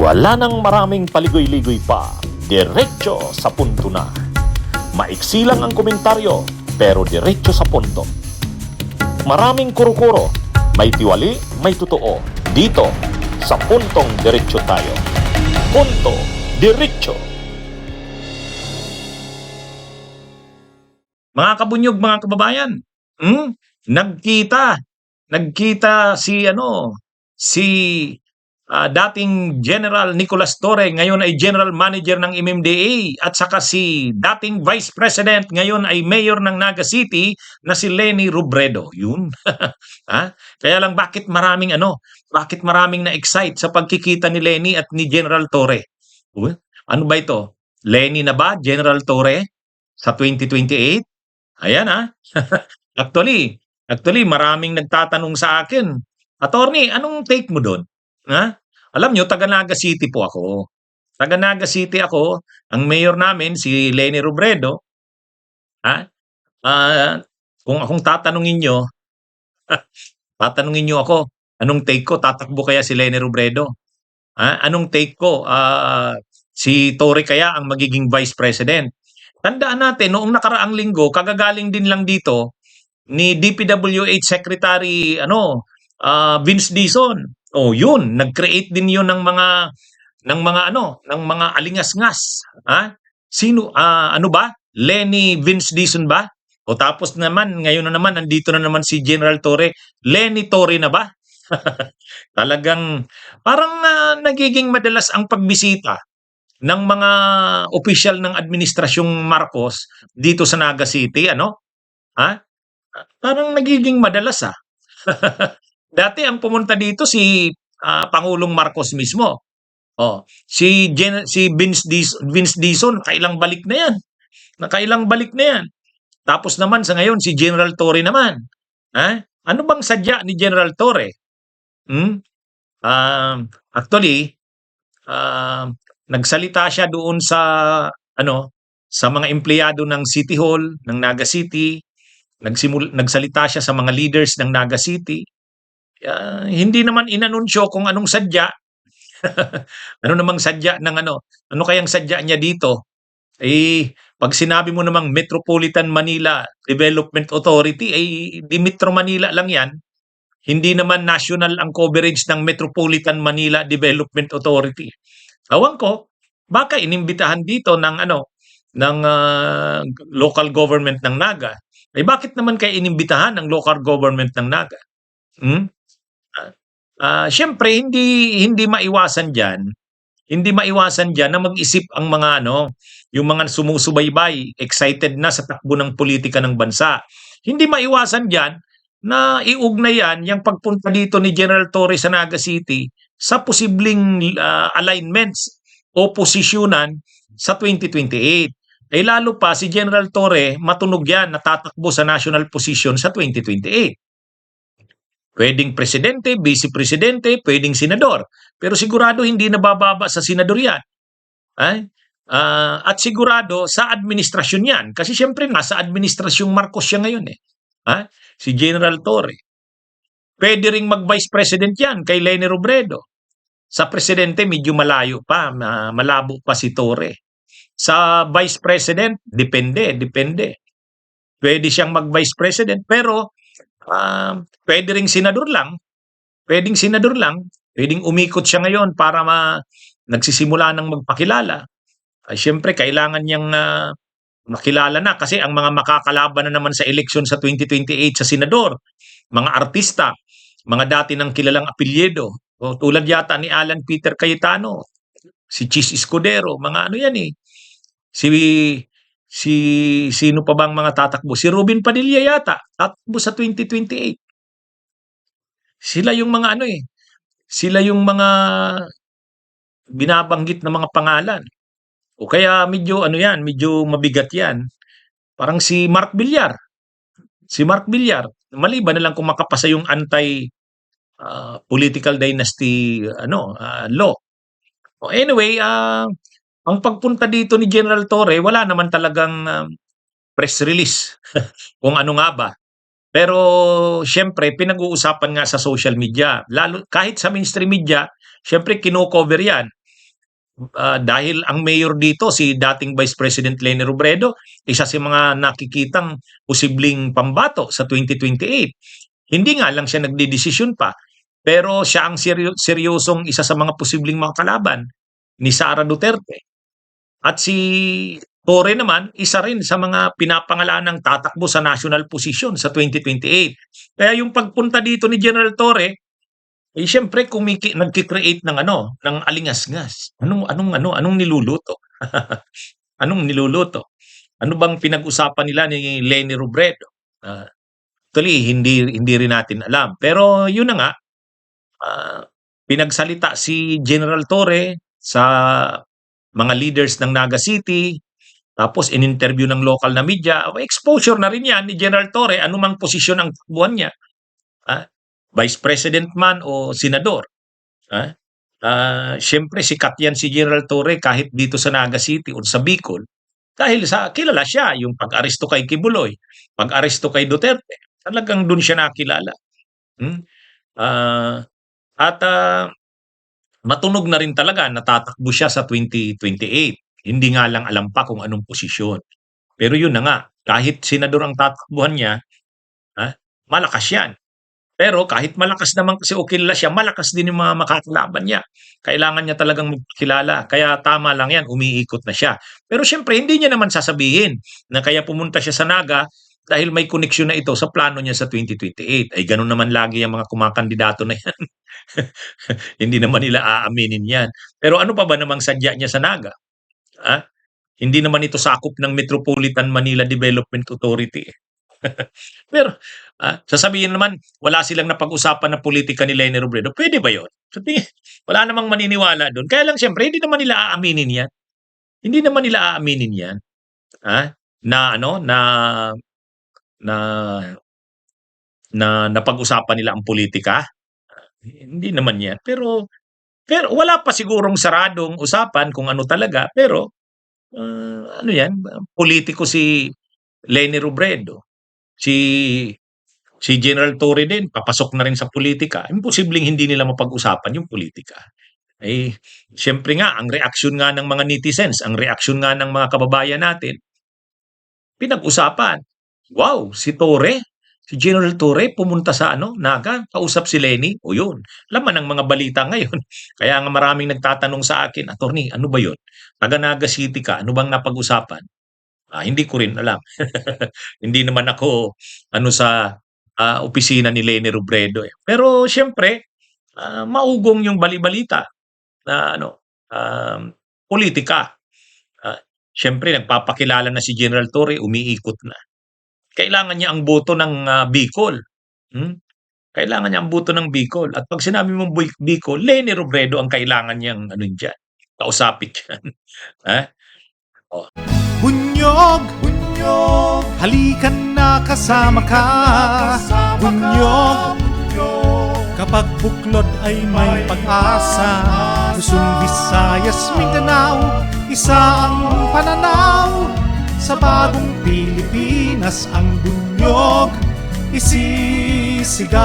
Wala nang maraming paligoy-ligoy pa, diretso sa punto na. Maiksi lang ang komentaryo, pero diretso sa punto. Maraming kuro-kuro, may tiwali, may totoo. Dito, sa puntong diretso tayo. Punto, diretso. Mga kabunyog, mga kababayan, nagkita si dating General Nicolas Torre, ngayon ay General Manager ng MMDA, at saka si dating Vice President, ngayon ay Mayor ng Naga City na si Leni Robredo. Yun. Kaya lang bakit maraming na-excite sa pagkikita ni Leni at ni General Torre? Ano ba ito? Leni na ba? General Torre sa 2028? Ayan Actually, maraming nagtatanong sa akin, Attorney, anong take mo doon? Alam nyo, taga Naga City po ako. Taga Naga City ako, ang mayor namin, si Leni Robredo. Kung akong tatanungin nyo ako, anong take ko? Tatakbo kaya si Leni Robredo? Anong take ko? Si Torre kaya ang magiging Vice President? Tandaan natin, noong nakaraang linggo, kagagaling din lang dito ni DPWH Secretary Vince Dizon. Yun, nag-create din 'yun ng mga alingas-ngas. Sino ano ba? Leni Vince Dizon ba? Tapos naman ngayon na naman nandito na naman si General Torre. Leni Torre na ba? Talagang parang nagiging madalas ang pagbisita ng mga opisyal ng administrasyong Marcos dito sa Naga City, Parang nagiging madalas Dati ang pumunta dito si Pangulong Marcos mismo. Si Vince Dizon, nakailang balik na 'yan. Tapos naman sa ngayon si General Torre naman. Ano bang sadya ni General Torre? Actually, nagsalita siya doon sa mga empleyado ng City Hall ng Naga City. Nagsalita siya sa mga leaders ng Naga City. Hindi naman inanunsyo kung anong sadya. Ano namang sadya ng ano kayang sadya niya dito? Pag sinabi mo namang Metropolitan Manila Development Authority, di Metro Manila lang yan. Hindi naman national ang coverage ng Metropolitan Manila Development Authority. Awan ko, baka inimbitahan dito ng local government ng Naga. Bakit naman kaya inimbitahan ng local government ng Naga? Siyempre hindi maiwasan diyan. Hindi maiwasan diyan na mag-isip ang mga yung mga sumusubaybay, excited na sa takbo ng politika ng bansa. Hindi maiwasan diyan na iugnay yung pagpunta dito ni General Torre sa Naga City sa posibleng alignments o posisyonan sa 2028. Lalo pa si General Torre, matunog yan, natatakbo sa national position sa 2028. Pwedeng presidente, vice-presidente, pwedeng senador. Pero sigurado hindi nabababa sa senador yan. At sigurado sa administrasyon yan. Kasi siyempre nasa administrasyong Marcos siya ngayon si General Torre. Pwede ring mag-vice president yan kay Leni Robredo. Sa presidente medyo malayo pa, malabo pa si Torre. Sa vice president, depende. Pwede siyang mag-vice president pero pwede ring senador lang. Pwedeng umikot siya ngayon para nagsisimula ng magpakilala. Siyempre kailangan niyang makilala na kasi ang mga makakalaban na naman sa eleksyon sa 2028 sa senador, mga artista, mga dati ng kilalang apelyido. Tulad yata ni Alan Peter Cayetano, si Chis Escudero, mga yan sino pa bang mga tatakbo? Si Robin Padilla yata, tatakbo sa 2028. Sila yung mga sila yung mga binabanggit na mga pangalan. O kaya medyo medyo mabigat yan. Parang si Mark Villar. Maliban na lang kung makapasa yung political dynasty law. Anyway, ang pagpunta dito ni General Torre, wala naman talagang press release kung ano nga ba. Pero siyempre pinag-uusapan nga sa social media, lalo kahit sa mainstream media, siyempre kino-cover yan. dahil ang mayor dito si dating Vice President Leni Robredo, isa sa mga nakikitang posibleng pambato sa 2028. Hindi nga lang siya nagdedesisyon pa, pero siya ang seryosong isa sa mga posibleng mga kalaban ni Sara Duterte. At si Torre naman, isa rin sa mga pinapangalanang tatakbo sa national position sa 2028. Kaya yung pagpunta dito ni General Torre, eh siyempre nagki-create ng ng alingasngas. Anong niluluto? Anong niluluto? Ano bang pinag-usapan nila ni Leni Robredo? Actually, hindi rin natin alam. Pero yun na nga, pinagsalita si General Torre sa mga leaders ng Naga City, tapos in-interview ng local na media. Exposure na rin yan ni General Torre, anumang posisyon ang takbuhan niya. Vice President man o senador. Siyempre sikat yan si General Torre kahit dito sa Naga City o sa Bicol. Dahil kilala siya, yung pag-aresto kay Kibuloy, pag-aresto kay Duterte, talagang doon siya nakilala. At matunog na rin talaga natatakbo siya sa 2028. Hindi nga lang alam pa kung anong posisyon. Pero yun na nga, kahit senador ang tatakbuhan niya, malakas yan. Pero kahit malakas naman kasi o kilala siya, malakas din yung mga makakalaban niya. Kailangan niya talagang magkilala. Kaya tama lang yan, umiikot na siya. Pero siyempre, hindi niya naman sasabihin na kaya pumunta siya sa Naga dahil may koneksyon na ito sa plano niya sa 2028. Ay ganun naman lagi ang mga kumakandidato na yan. Hindi naman nila aaminin yan. Pero ano pa ba namang sadya niya sa Naga? Hindi naman ito sakop ng Metropolitan Manila Development Authority. Pero sasabihin naman, wala silang napag-usapan na politika ni Leni Robredo. Pwede ba yun? Wala namang maniniwala doon. Kaya lang siyempre, hindi naman nila aaminin yan. Hindi naman nila aaminin yan. Na napag-usapan nila ang politika. Hindi naman yan. Pero wala pa sigurong saradong usapan kung ano talaga. Pero yan, politiko si Leni Robredo. Si General Torre din, papasok na rin sa politika. Imposibleng hindi nila mapag-usapan yung politika. Siyempre nga, ang reaksyon nga ng mga netizens, ang reaksyon nga ng mga kababayan natin, pinag-usapan. Wow, si General Torre, pumunta sa Naga, kausap si Leni. O yun, laman ng mga balita ngayon. Kaya nga maraming nagtatanong sa akin, Attorney, ano ba yun? Taga Naga City ka, ano bang napag-usapan? Hindi ko rin alam. Hindi naman ako sa opisina ni Leni Robredo. Pero siyempre, maugong yung balibalita na politika. Siyempre, nagpapakilala na si General Torre, umiikot na. Kailangan niya ang boto ng Bicol. Kailangan niya ang boto ng Bicol. At pag sinabi mong Bicol, Leni Robredo ang kailangan niyang dyan. Kausapit yan. Bunyog, halikan na kasama ka. Bunyog, kapag buklod ay may pag-asa. Luzon, Visayas, Mindanao, isa ang pananaw. Sa bagong Pilipinas ang bunyog isisigaw.